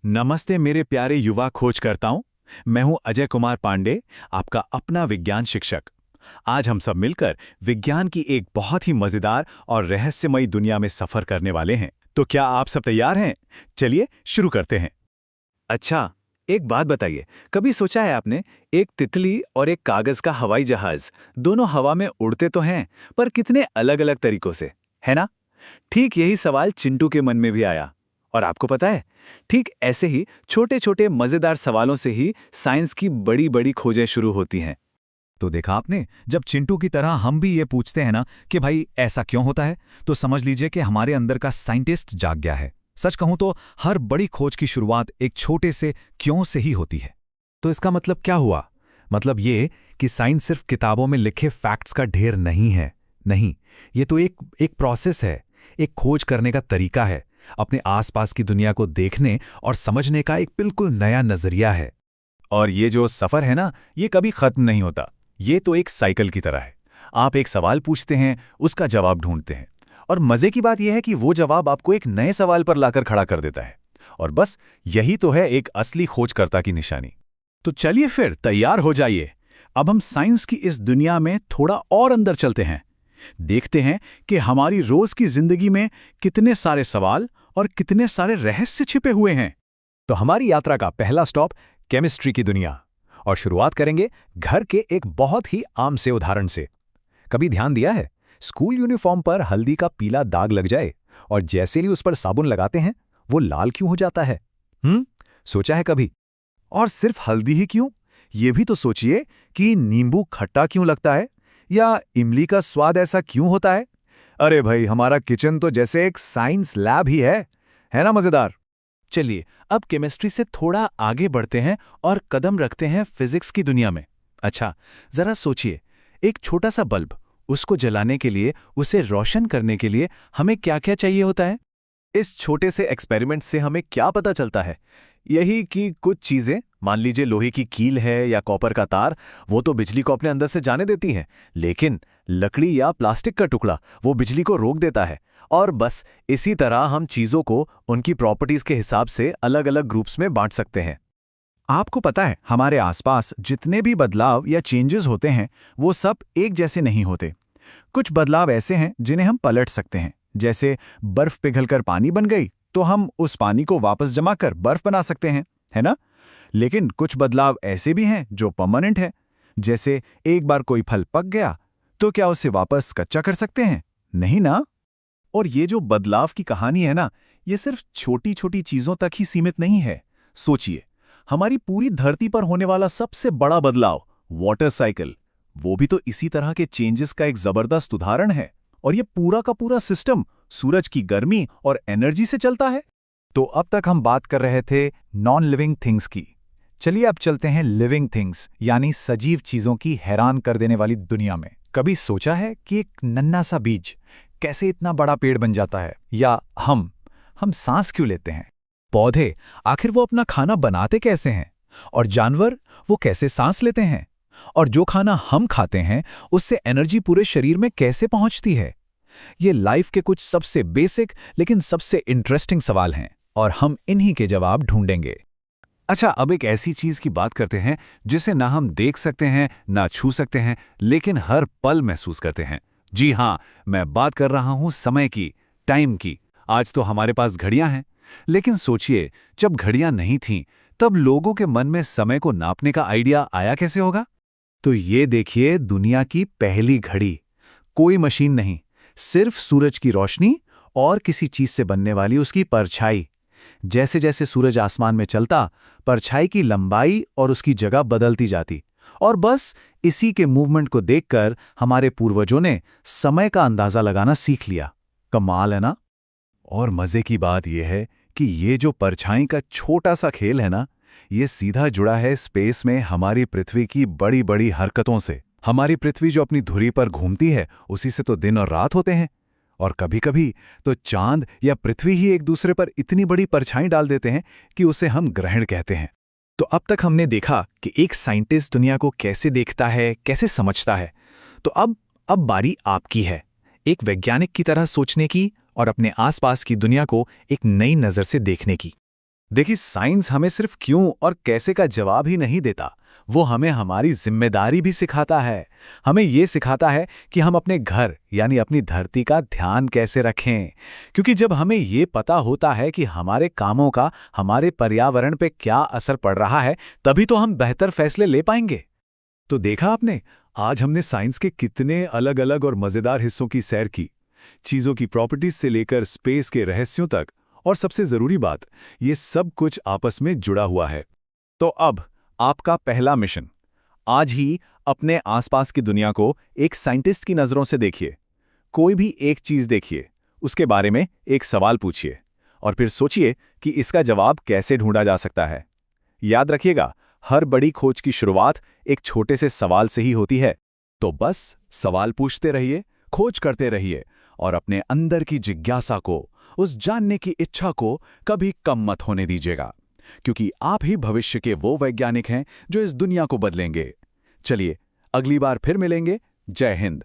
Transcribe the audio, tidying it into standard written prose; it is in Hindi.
नमस्ते मेरे प्यारे युवा खोजकर्ताओं। मैं हूं अजय कुमार पांडे, आपका अपना विज्ञान शिक्षक। आज हम सब मिलकर विज्ञान की एक बहुत ही मजेदार और रहस्यमयी दुनिया में सफर करने वाले हैं। तो क्या आप सब तैयार हैं? चलिए शुरू करते हैं। अच्छा, एक बात बताइए, कभी सोचा है आपने, एक तितली और एक कागज का हवाई जहाज दोनों हवा में उड़ते तो हैं, पर कितने अलग-अलग तरीकों से, है ना? ठीक यही सवाल चिंटू के मन में भी आया। और आपको पता है, ठीक ऐसे ही छोटे छोटे मजेदार सवालों से ही साइंस की बड़ी बड़ी खोजें शुरू होती हैं। तो देखा आपने, जब चिंटू की तरह हम भी ये पूछते हैं ना कि भाई ऐसा क्यों होता है, तो समझ लीजिए कि हमारे अंदर का साइंटिस्ट जाग गया है। सच कहूं तो हर बड़ी खोज की शुरुआत एक छोटे से क्यों से ही होती है। तो इसका मतलब क्या हुआ? मतलब ये कि साइंस सिर्फ किताबों में लिखे फैक्ट्स का ढेर नहीं है। नहीं, ये तो एक प्रोसेस है, एक खोज करने का तरीका है, अपने आसपास की दुनिया को देखने और समझने का एक बिल्कुल नया नजरिया है। और ये जो सफर है ना, ये कभी खत्म नहीं होता। ये तो एक साइकिल की तरह है। आप एक सवाल पूछते हैं, उसका जवाब ढूंढते हैं, और मजे की बात यह है कि वो जवाब आपको एक नए सवाल पर लाकर खड़ा कर देता है। और बस यही तो है एक असली खोजकर्ता की निशानी। तो चलिए फिर तैयार हो जाइए। अब हम साइंस की इस दुनिया में थोड़ा और अंदर चलते हैं। देखते हैं कि हमारी रोज की जिंदगी में कितने सारे सवाल और कितने सारे रहस्य छिपे हुए हैं। तो हमारी यात्रा का पहला स्टॉप केमिस्ट्री की दुनिया। और शुरुआत करेंगे घर के एक बहुत ही आम से उदाहरण से। कभी ध्यान दिया है, स्कूल यूनिफॉर्म पर हल्दी का पीला दाग लग जाए और जैसे ही उस पर साबुन लगाते हैं, वो लाल क्यों हो जाता है? सोचा है कभी? और सिर्फ हल्दी ही क्यों, ये भी तो सोचिए कि नींबू खट्टा क्यों लगता है, या इमली का स्वाद ऐसा क्यों होता है। अरे भाई, हमारा किचन तो जैसे एक साइंस लैब ही है ना मजेदार? चलिए अब केमिस्ट्री से थोड़ा आगे बढ़ते हैं और कदम रखते हैं फिजिक्स की दुनिया में। अच्छा, जरा सोचिए, एक छोटा सा बल्ब, उसको जलाने के लिए, उसे रोशन करने के लिए हमें क्या क्या चाहिए होता है? इस छोटे से एक्सपेरिमेंट से हमें क्या पता चलता है? यही कि कुछ चीजें, मान लीजिए लोहे की कील है या कॉपर का तार, वो तो बिजली को अपने अंदर से जाने देती हैं, लेकिन लकड़ी या प्लास्टिक का टुकड़ा वो बिजली को रोक देता है। और बस इसी तरह हम चीजों को उनकी प्रॉपर्टीज के हिसाब से अलग अलग ग्रुप्स में बांट सकते हैं। आपको पता है, हमारे आसपास जितने भी बदलाव या चेंजेस होते हैं, वो सब एक जैसे नहीं होते। कुछ बदलाव ऐसे हैं जिन्हें हम पलट सकते हैं। जैसे बर्फ पिघलकर पानी बन गई, तो हम उस पानी को वापस जमा कर बर्फ बना सकते हैं, है ना? लेकिन कुछ बदलाव ऐसे भी हैं जो परमानेंट है। जैसे एक बार कोई फल पक गया, तो क्या उसे वापस कच्चा कर सकते हैं? नहीं ना। और ये जो बदलाव की कहानी है ना, ये सिर्फ छोटी छोटी चीजों तक ही सीमित नहीं है। सोचिए, हमारी पूरी धरती पर होने वाला सबसे बड़ा बदलाव, वाटर साइकिल, वो भी तो इसी तरह के चेंजेस का एक जबरदस्त उदाहरण है। और ये पूरा का पूरा सिस्टम सूरज की गर्मी और एनर्जी से चलता है। तो अब तक हम बात कर रहे थे नॉन लिविंग थिंग्स की। चलिए अब चलते हैं लिविंग थिंग्स, यानी सजीव चीजों की हैरान कर देने वाली दुनिया में। कभी सोचा है कि एक नन्हा सा बीज कैसे इतना बड़ा पेड़ बन जाता है? या हम सांस क्यों लेते हैं? पौधे आखिर वो अपना खाना बनाते कैसे हैं? और जानवर वो कैसे सांस लेते हैं? और जो खाना हम खाते हैं, उससे एनर्जी पूरे शरीर में कैसे पहुंचती है? ये लाइफ के कुछ सबसे बेसिक लेकिन सबसे इंटरेस्टिंग सवाल हैं, और हम इन्हीं के जवाब ढूंढेंगे। अच्छा, अब एक ऐसी चीज की बात करते हैं जिसे ना हम देख सकते हैं, ना छू सकते हैं, लेकिन हर पल महसूस करते हैं। जी हाँ, मैं बात कर रहा हूं समय की, टाइम की। आज तो हमारे पास घड़ियां हैं, लेकिन सोचिए, जब घड़ियां नहीं थीं, तब लोगों के मन में समय को नापने का आइडिया आया कैसे होगा? तो ये देखिए दुनिया की पहली घड़ी। कोई मशीन नहीं, सिर्फ सूरज की रोशनी और किसी चीज से बनने वाली उसकी परछाई। जैसे जैसे सूरज आसमान में चलता, परछाई की लंबाई और उसकी जगह बदलती जाती। और बस इसी के मूवमेंट को देखकर हमारे पूर्वजों ने समय का अंदाजा लगाना सीख लिया। कमाल है ना? और मजे की बात यह है कि ये जो परछाई का छोटा सा खेल है ना, ये सीधा जुड़ा है स्पेस में हमारी पृथ्वी की बड़ी बड़ी हरकतों से। हमारी पृथ्वी जो अपनी धुरी पर घूमती है, उसी से तो दिन और रात होते हैं। और कभी कभी तो चांद या पृथ्वी ही एक दूसरे पर इतनी बड़ी परछाई डाल देते हैं कि उसे हम ग्रहण कहते हैं। तो अब तक हमने देखा कि एक साइंटिस्ट दुनिया को कैसे देखता है, कैसे समझता है। तो अब बारी आपकी है, एक वैज्ञानिक की तरह सोचने की और अपने आसपास की दुनिया को एक नई नज़र से देखने की। देखिए, साइंस हमें सिर्फ क्यों और कैसे का जवाब ही नहीं देता, वो हमें हमारी जिम्मेदारी भी सिखाता है। हमें ये सिखाता है कि हम अपने घर यानी अपनी धरती का ध्यान कैसे रखें। क्योंकि जब हमें ये पता होता है कि हमारे कामों का हमारे पर्यावरण पे क्या असर पड़ रहा है, तभी तो हम बेहतर फैसले ले पाएंगे। तो देखा आपने, आज हमने साइंस के कितने अलग अलग और मजेदार हिस्सों की सैर की। चीजों की प्रॉपर्टीज से लेकर स्पेस के रहस्यों तक, और सबसे जरूरी बात, ये सब कुछ आपस में जुड़ा हुआ है। तो अब आपका पहला मिशन, आज ही अपने आसपास की दुनिया को एक साइंटिस्ट की नज़रों से देखिए। कोई भी एक चीज़ देखिए, उसके बारे में एक सवाल पूछिए और फिर सोचिए कि इसका जवाब कैसे ढूंढा जा सकता है। याद रखिएगा, हर बड़ी खोज की शुरुआत एक छोटे से सवाल से ही होती है। तो बस सवाल पूछते रहिए, खोज करते रहिए और अपने अंदर की जिज्ञासा को, उस जानने की इच्छा को कभी कम मत होने दीजिएगा, क्योंकि आप ही भविष्य के वो वैज्ञानिक हैं जो इस दुनिया को बदलेंगे। चलिए, अगली बार फिर मिलेंगे। जय हिंद।